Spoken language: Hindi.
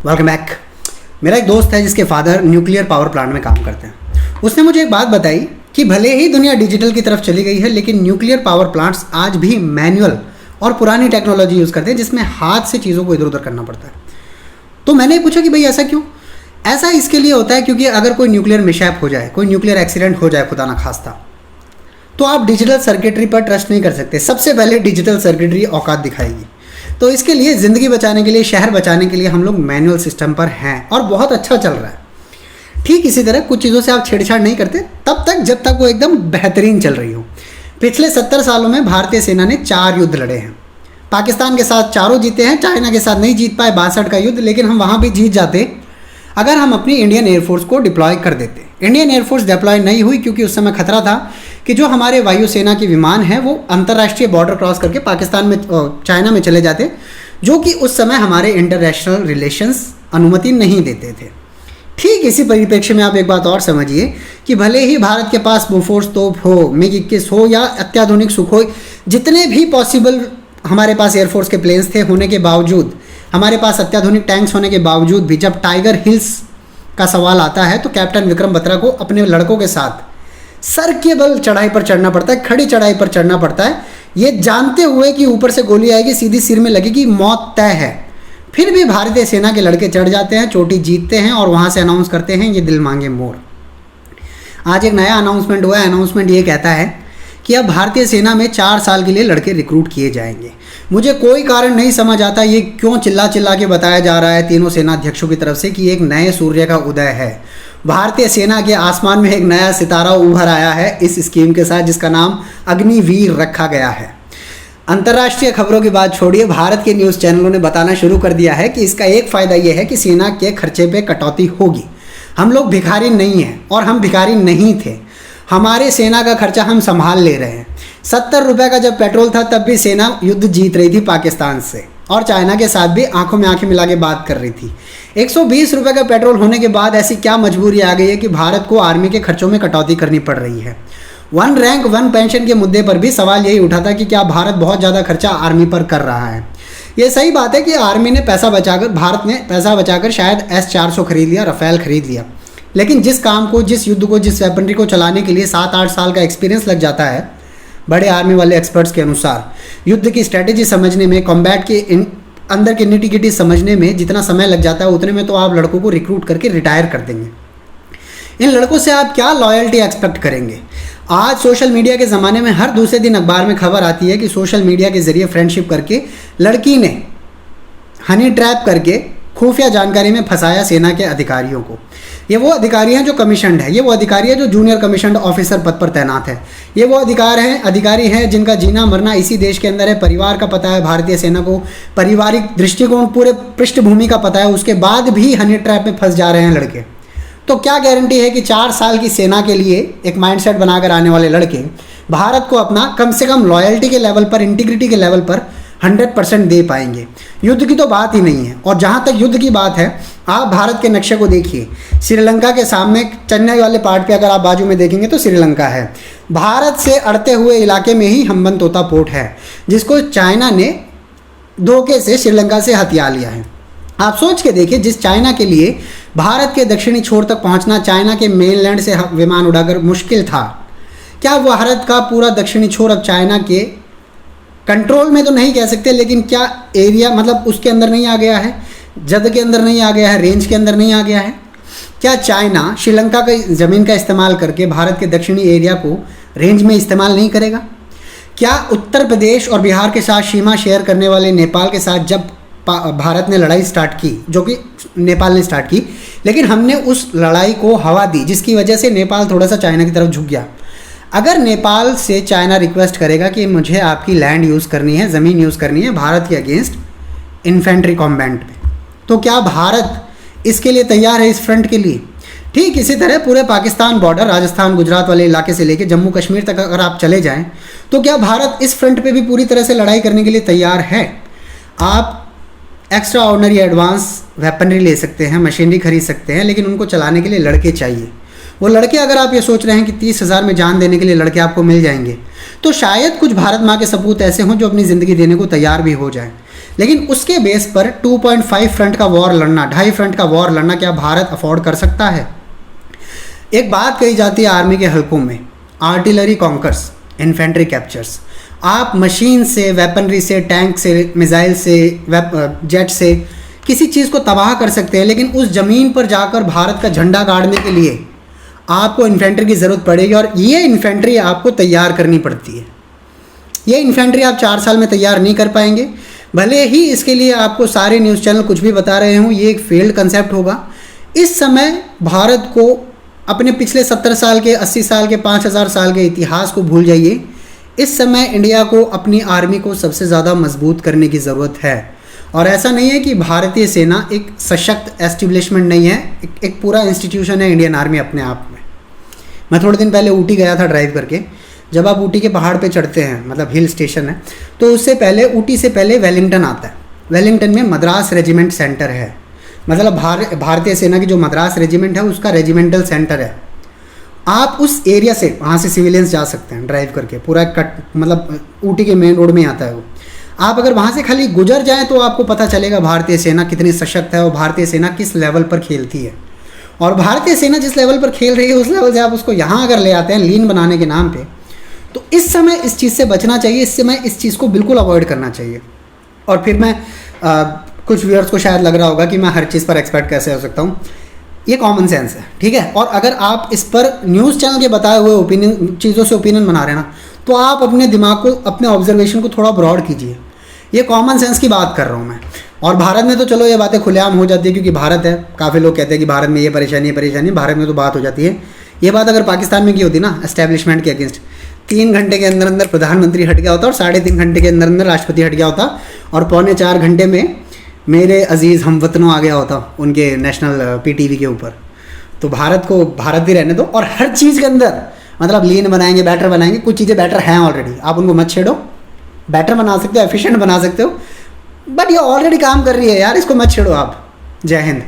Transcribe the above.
Welcome back. मेरा एक दोस्त है जिसके फादर न्यूक्लियर पावर प्लांट में काम करते हैं। उसने मुझे एक बात बताई कि भले ही दुनिया डिजिटल की तरफ चली गई है, लेकिन न्यूक्लियर पावर प्लांट्स आज भी मैनुअल और पुरानी टेक्नोलॉजी यूज़ करते हैं, जिसमें हाथ से चीज़ों को इधर उधर करना पड़ता है। तो मैंने पूछा कि भाई ऐसा क्यों? ऐसा इसके लिए होता है क्योंकि अगर कोई न्यूक्लियर मिसहैप हो जाए, कोई न्यूक्लियर एक्सीडेंट हो जाए खुदा ना खास्ता, तो आप डिजिटल सर्किटरी पर ट्रस्ट नहीं कर सकते। सबसे पहले डिजिटल सर्किटरी औकात दिखाएगी। तो इसके लिए ज़िंदगी बचाने के लिए, शहर बचाने के लिए हम लोग मैनुअल सिस्टम पर हैं और बहुत अच्छा चल रहा है। ठीक इसी तरह कुछ चीज़ों से आप छेड़छाड़ नहीं करते तब तक जब तक वो एकदम बेहतरीन चल रही हो। पिछले 70 सालों में भारतीय सेना ने 4 युद्ध लड़े हैं। पाकिस्तान के साथ चारों जीते हैं, चाइना के साथ नहीं जीत पाए 62 का युद्ध, लेकिन हम वहाँ भी जीत जाते अगर हम अपनी इंडियन एयरफोर्स को डिप्लॉय कर देते। इंडियन एयरफोर्स डिप्लॉय नहीं हुई क्योंकि उस समय खतरा था कि जो हमारे वायुसेना के विमान हैं वो अंतर्राष्ट्रीय बॉर्डर क्रॉस करके पाकिस्तान में, चाइना में चले जाते, जो कि उस समय हमारे इंटरनेशनल रिलेशंस अनुमति नहीं देते थे। ठीक इसी परिप्रेक्ष्य में आप एक बात और समझिए कि भले ही भारत के पास बोफोर्स तोप हो, MiG-21 हो या अत्याधुनिक सुखोई, जितने भी पॉसिबल हमारे पास एयरफोर्स के प्लेन्स थे होने के बावजूद, हमारे पास अत्याधुनिक टैंक्स होने के बावजूद भी, जब टाइगर हिल्स का सवाल आता है तो कैप्टन विक्रम बत्रा को अपने लड़कों के साथ सर के बल चढ़ाई पर चढ़ना पड़ता है, खड़ी चढ़ाई पर चढ़ना पड़ता है, ये जानते हुए कि ऊपर से गोली आएगी, सीधी सिर में लगेगी, मौत तय है। फिर भी भारतीय सेना के लड़के चढ़ जाते हैं, चोटी जीतते हैं और वहाँ से अनाउंस करते हैं ये दिल मांगे मोर। आज एक नया अनाउंसमेंट हुआ है। अनाउंसमेंट ये कहता है कि अब भारतीय सेना में 4 साल के लिए लड़के रिक्रूट किए जाएंगे। मुझे कोई कारण नहीं समझ आता ये क्यों चिल्ला चिल्ला के बताया जा रहा है तीनों सेनाध्यक्षों की तरफ से कि एक नए सूर्य का उदय है। भारतीय सेना के आसमान में एक नया सितारा उभर आया है इस स्कीम के साथ, जिसका नाम अग्निवीर रखा गया है। अंतर्राष्ट्रीय खबरों की बात छोड़िए, भारत के न्यूज़ चैनलों ने बताना शुरू कर दिया है कि इसका एक फ़ायदा यह है कि सेना के खर्चे पे कटौती होगी। हम लोग भिखारी नहीं हैं और हम भिखारी नहीं थे। हमारे सेना का खर्चा हम संभाल ले रहे हैं। 70 रुपये का जब पेट्रोल था तब भी सेना युद्ध जीत रही थी पाकिस्तान से, और चाइना के साथ भी आंखों में आंखें मिला के बात कर रही थी। 120 रुपये का पेट्रोल होने के बाद ऐसी क्या मजबूरी आ गई है कि भारत को आर्मी के खर्चों में कटौती करनी पड़ रही है। 1 रैंक 1 पेंशन के मुद्दे पर भी सवाल यही उठा था कि क्या भारत बहुत ज़्यादा खर्चा आर्मी पर कर रहा है। ये सही बात है कि आर्मी ने पैसा बचाकर, भारत ने पैसा बचाकर शायद S-400 खरीद लिया, राफेल खरीद लिया, लेकिन जिस काम को, जिस युद्ध को, जिस वेपनरी को चलाने के लिए 7-8 साल का एक्सपीरियंस लग जाता है बड़े आर्मी वाले एक्सपर्ट्स के अनुसार, युद्ध की स्ट्रैटेजी समझने में, कॉम्बैट के अंदर की निटी गिटी समझने में जितना समय लग जाता है, उतने में तो आप लड़कों को रिक्रूट करके रिटायर कर देंगे। इन लड़कों से आप क्या लॉयल्टी एक्सपेक्ट करेंगे? आज सोशल मीडिया के ज़माने में हर दूसरे दिन अखबार में खबर आती है कि सोशल मीडिया के ज़रिए फ्रेंडशिप करके लड़की ने हनी ट्रैप करके खुफिया जानकारी में फंसाया सेना के अधिकारियों को। ये वो अधिकारी हैं जो कमीशन्ड है, ये वो अधिकारी है जो जूनियर कमीशन्ड ऑफिसर पद पर तैनात है, ये वो अधिकारी हैं जिनका जीना मरना इसी देश के अंदर है। परिवार का पता है भारतीय सेना को, पारिवारिक दृष्टिकोण, पूरे पृष्ठभूमि का पता है, उसके बाद भी हनी ट्रैप में फंस जा रहे हैं लड़के। तो क्या गारंटी है कि 4 साल की सेना के लिए एक माइंडसेट बनाकर आने वाले लड़के भारत को अपना कम से कम लॉयल्टी के लेवल पर, इंटीग्रिटी के लेवल पर 100% दे पाएंगे? युद्ध की तो बात ही नहीं है। और जहाँ तक युद्ध की बात है, आप भारत के नक्शे को देखिए। श्रीलंका के सामने चेन्नई वाले पार्ट पे अगर आप बाजू में देखेंगे तो श्रीलंका है। भारत से अड़ते हुए इलाके में ही हम्बनतोता पोर्ट है, जिसको चाइना ने धोखे से श्रीलंका से हथिया लिया है। आप सोच के देखिए, जिस चाइना के लिए भारत के दक्षिणी छोर तक पहुंचना चाइना के मेनलैंड से विमान उड़ाकर मुश्किल था, क्या भारत का पूरा दक्षिणी छोर अब चाइना के कंट्रोल में तो नहीं कह सकते, लेकिन क्या एरिया, मतलब उसके अंदर नहीं आ गया है, जद के अंदर नहीं आ गया है, रेंज के अंदर नहीं आ गया है? क्या चाइना श्रीलंका की ज़मीन का इस्तेमाल करके भारत के दक्षिणी एरिया को रेंज में इस्तेमाल नहीं करेगा? क्या उत्तर प्रदेश और बिहार के साथ सीमा शेयर करने वाले नेपाल के साथ जब भारत ने लड़ाई स्टार्ट की, जो कि नेपाल ने स्टार्ट की, लेकिन हमने उस लड़ाई को हवा दी, जिसकी वजह से नेपाल थोड़ा सा चाइना की तरफ झुक गया। अगर नेपाल से चाइना रिक्वेस्ट करेगा कि मुझे आपकी लैंड यूज़ करनी है, ज़मीन यूज़ करनी है भारत के अगेंस्ट इन्फेंट्री कॉम्बैट में, तो क्या भारत इसके लिए तैयार है, इस फ्रंट के लिए? ठीक इसी तरह पूरे पाकिस्तान बॉर्डर, राजस्थान गुजरात वाले इलाके से लेकर जम्मू कश्मीर तक अगर आप चले जाएं, तो क्या भारत इस फ्रंट पे भी पूरी तरह से लड़ाई करने के लिए तैयार है? आप एक्स्ट्रा ऑर्डिनरी एडवांस वेपनरी ले सकते हैं, मशीनरी खरीद सकते हैं, लेकिन उनको चलाने के लिए लड़के चाहिए। वो लड़के, अगर आप ये सोच रहे हैं कि 30,000 में जान देने के लिए लड़के आपको मिल जाएंगे, तो शायद कुछ भारत माँ के सपूत ऐसे हों जो अपनी ज़िंदगी देने को तैयार भी हो जाएं। लेकिन उसके बेस पर 2.5 फ्रंट का वॉर लड़ना, 2.5 फ्रंट का वॉर लड़ना क्या भारत अफोर्ड कर सकता है? एक बात कही जाती है आर्मी के हलकों में, आर्टिलरी कॉन्कर्स, इन्फेंट्री कैप्चर्स। आप मशीन से, वेपनरी से, टैंक से, मिसाइल से, जेट से किसी चीज़ को तबाह कर सकते हैं, लेकिन उस ज़मीन पर जाकर भारत का झंडा गाड़ने के लिए आपको इन्फेंट्री की ज़रूरत पड़ेगी, और ये इन्फेंट्री आपको तैयार करनी पड़ती है। ये इन्फेंट्री आप 4 साल में तैयार नहीं कर पाएंगे, भले ही इसके लिए आपको सारे न्यूज़ चैनल कुछ भी बता रहे हों, ये एक फेल्ड कंसेप्ट होगा। इस समय भारत को अपने पिछले 70 साल के, 80 साल के, 5000 साल के इतिहास को भूल जाइए। इस समय इंडिया को अपनी आर्मी को सबसे ज़्यादा मजबूत करने की ज़रूरत है। और ऐसा नहीं है कि भारतीय सेना एक सशक्त एस्टिब्लिशमेंट नहीं है, एक पूरा इंस्टीट्यूशन है इंडियन आर्मी अपने आप में। मैं थोड़े दिन पहले ऊटी गया था ड्राइव करके। जब आप ऊटी के पहाड़ पे चढ़ते हैं, मतलब हिल स्टेशन है, तो उससे पहले, ऊटी से पहले वेलिंगटन आता है। वेलिंगटन में मद्रास रेजिमेंट सेंटर है, मतलब भारतीय सेना की जो मद्रास रेजिमेंट है उसका रेजिमेंटल सेंटर है। आप उस एरिया से, वहाँ से सिविलियंस जा सकते हैं ड्राइव करके, पूरा कट, मतलब ऊटी के मेन रोड में आता है वो। आप अगर वहाँ से खाली गुजर जाएं तो आपको पता चलेगा भारतीय सेना कितनी सशक्त है और भारतीय सेना किस लेवल पर खेलती है। और भारतीय सेना जिस लेवल पर खेल रही है उस लेवल से आप उसको यहाँ अगर ले आते हैं लीन बनाने के नाम पे, तो इस समय इस चीज़ से बचना चाहिए, इस समय इस चीज़ को बिल्कुल अवॉइड करना चाहिए। और फिर मैं कुछ व्यूअर्स को शायद लग रहा होगा कि मैं हर चीज़ पर एक्सपर्ट कैसे हो सकता हूँ, ये कॉमन सेंस है, ठीक है। और अगर आप इस पर न्यूज़ चैनल के बताए हुए ओपिनियन, चीज़ों से ओपिनियन बना रहे हैं ना, तो आप अपने दिमाग को, अपने ऑब्जर्वेशन को थोड़ा ब्रॉड कीजिए। ये कॉमन सेंस की बात कर रहा हूँ मैं। और भारत में तो चलो ये बातें खुलेआम हो जाती है क्योंकि भारत है। काफ़ी लोग कहते हैं कि भारत में ये परेशानी, भारत में तो बात हो जाती है। ये बात अगर पाकिस्तान में की होती ना, एस्टेब्लिशमेंट के अगेंस्ट, 3 घंटे के अंदर अंदर प्रधानमंत्री हट गया होता और 3.5 घंटे के अंदर अंदर राष्ट्रपति हट गया होता और 3.25 घंटे में मेरे अजीज़ हमवतनों आ गया होता उनके नेशनल PTV के ऊपर। तो भारत को भारत भी रहने दो। और हर चीज़ के अंदर, मतलब लीन बनाएंगे, बैटर बनाएंगे, कुछ चीज़ें बैटर हैं ऑलरेडी, आप उनको मत छेड़ो। बैटर बना सकते हो, एफिशिएंट बना सकते हो, बट ये ऑलरेडी काम कर रही है यार, इसको मत छेड़ो आप। जय हिंद।